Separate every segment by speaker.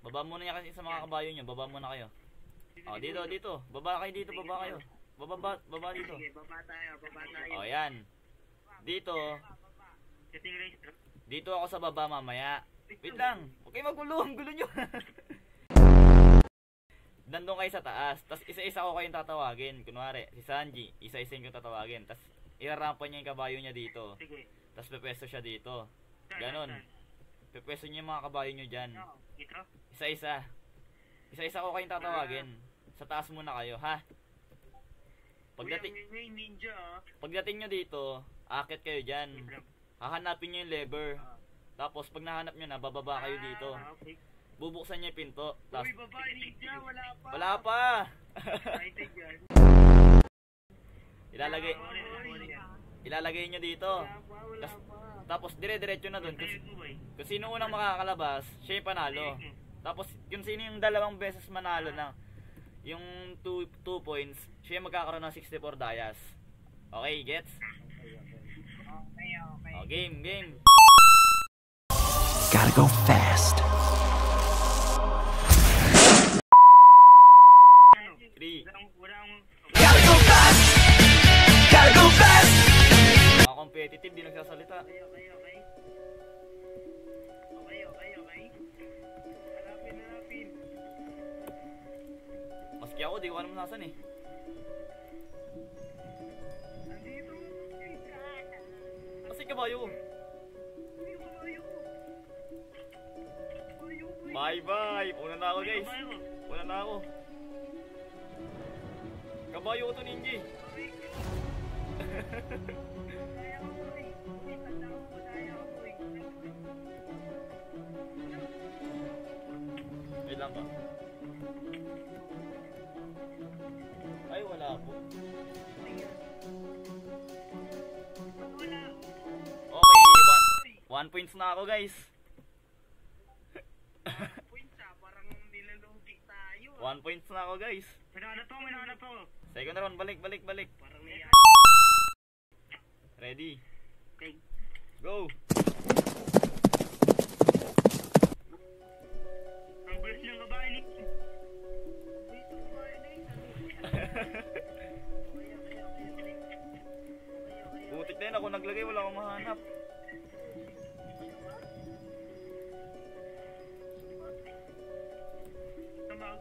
Speaker 1: Baba muna niya kasi sa mga kabayo niyo. Baba muna kayo. Oh, dito. Baba kayo dito, baba kayo. Baba dito.
Speaker 2: Sige, baba tayo.
Speaker 1: Oh, yan. Dito. Dito ako sa baba mamaya. Wait lang. Okay, magulo. Ang gulo nyo. Nandun kayo sa taas. Tapos isa-isa ko kayong tatawagin. Kunwari, si Sanji, isa-isa yung tatawagin. Tapos irarampan niya yung kabayo niya dito. Tapos pepwesto siya dito. Ganon. Pepwesto niya yung mga kabayo niyo dyan. Isa-isa. Isa-isa ko kayong tatawagin. Sa taas muna kayo, ha? Pagdating nyo dito, akit kayo dyan. Hahanapin nyo yung lever. Tapos pag nahanap nyo na, bababa kayo dito. Bubuksan niya yung pinto. Tapos, wala pa. Ilalagay nyo dito. Tapos dire-diretso na dun. Kung sino unang makakalabas, siya yung panalo. Tapos kung sino yung dalawang beses manalo na yung 2 points, siya yung magkakaroon ng 64 dayas. Okay, gets?
Speaker 2: Okay.
Speaker 1: Oh, game.
Speaker 3: Gotta go fast.
Speaker 1: 3.
Speaker 3: Gotta go fast. Gotta go fast.
Speaker 1: Mga competitive, di nagsasalita.
Speaker 2: Okay. Hanapin.
Speaker 1: Maski ako, di ko alam nasan eh.
Speaker 2: Nandito.
Speaker 1: Kasi kabayo. Bye. Una na ako, guys. Kabayo ko to, Ninji. Wait lang ba? Ay, wala po. Okay, 1 points na ako, guys.
Speaker 2: Parang nilalugig tayo.
Speaker 1: 1 points na ako, guys.
Speaker 2: May nahanap ako.
Speaker 1: Second round, balik.
Speaker 2: Parang niya.
Speaker 1: Ready?
Speaker 2: Okay.
Speaker 1: Go!
Speaker 2: Ang bilis ng babae ni.
Speaker 1: Putik na yun, ako naglagay, wala akong mahanap.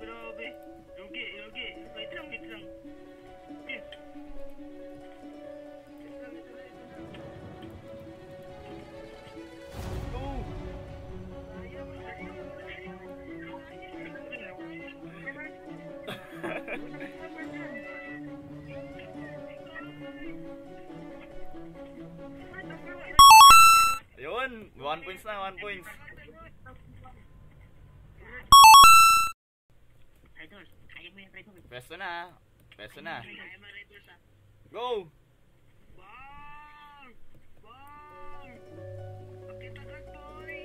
Speaker 2: Grabe. Lugi. Wait lang. Okay.
Speaker 1: Go! Ayun, 1 points na, 1 points.
Speaker 2: Idol, kaya mo yan, Idol.
Speaker 1: Pwesto na.
Speaker 2: Kaya mo, Idol, sa.
Speaker 1: Go!
Speaker 2: Bang! Pakita agad, boy!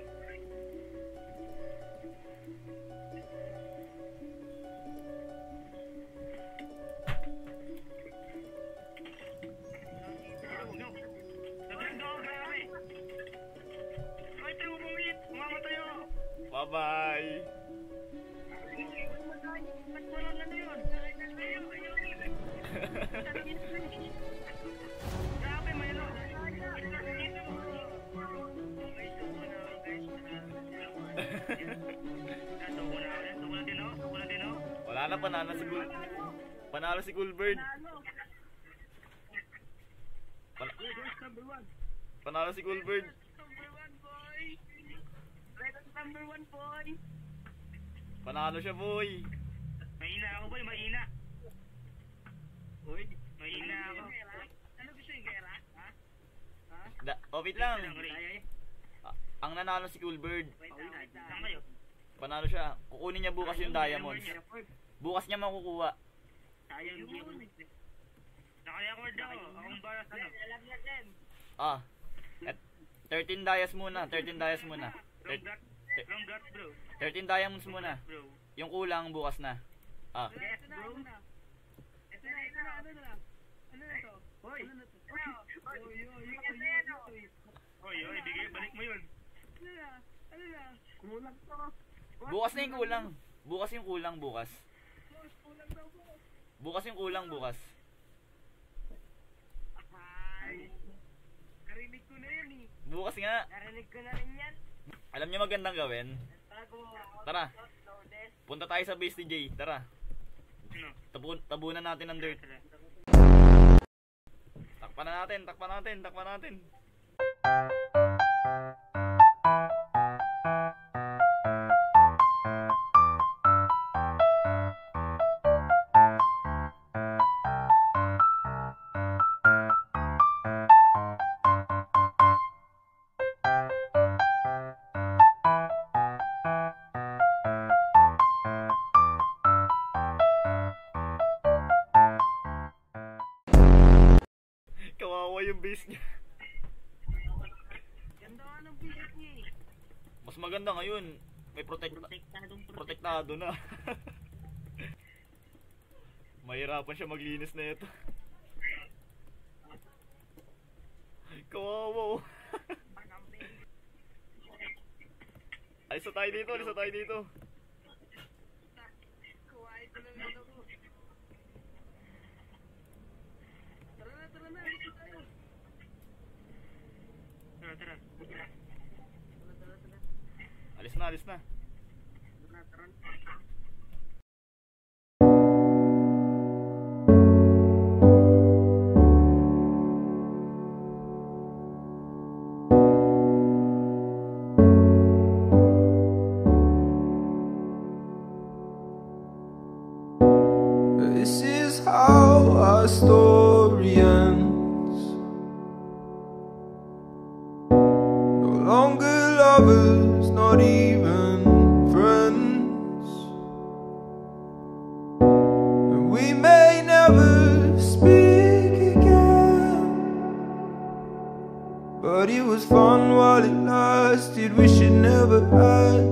Speaker 2: Naganda ako, grabe! Ay, tayo mo bumit! Umamatay ako!
Speaker 1: Bye-bye!
Speaker 2: Nagwalan na yun! Grabe, Milo!
Speaker 1: Wala na, panalo si Coolbird. Panalo si Coolbird.
Speaker 2: Number one, boy!
Speaker 1: Panalo siya, boy.
Speaker 2: Mahina ako, boy, mahina. Uy, mahina ako. Ano gusto yung gera? Ha?
Speaker 1: Wait lang. Ang nanalo si Coolbird.
Speaker 2: Saan kayo?
Speaker 1: Panalo siya. Kukunin niya bukas yung diamonds. Bukas niya makukuha.
Speaker 2: Sayang yun. Naka-record ako. Akong baras ano.
Speaker 1: Ah. 13 dias muna. 13 dias muna.
Speaker 2: Long gut, bro.
Speaker 1: 13 diamonds muna.
Speaker 2: Bro.
Speaker 1: Yung kulang bukas na. Ah.
Speaker 2: Yes, bro. Ito na. Ano na to? Hoy. Hoy, bigay, balik mo yun. Ano na? Kulang to.
Speaker 1: Bukas na yung kulang. Bukas yung kulang, bukas. Bukas yung kulang, bukas.
Speaker 2: Ay, narinig ko na yan eh.
Speaker 1: Bukas nga.
Speaker 2: Narinig ko na rin yan.
Speaker 1: Alam niyo magandang gawin? Tara. Punta tayo sa base ni Jay. Tara. Tabunan natin ng dirt. Takpan na natin, takpan natin, takpan natin. Kawawa yung base niya.
Speaker 2: Ganda nga ng bisit niya eh.
Speaker 1: Mas maganda ngayon. May protektado na. Mahirapan siya maglinis na ito. Kawawa. Alis na tayo dito, alis na tayo dito.
Speaker 2: Kuhain ko lang yun ako. Tara na, alis na tayo. Tara.
Speaker 1: Alis na, alis na.
Speaker 2: Tara.
Speaker 3: This is how our story ends. No longer lovers, not even friends. And we may never speak again, but it was fun while it lasted. We should never end.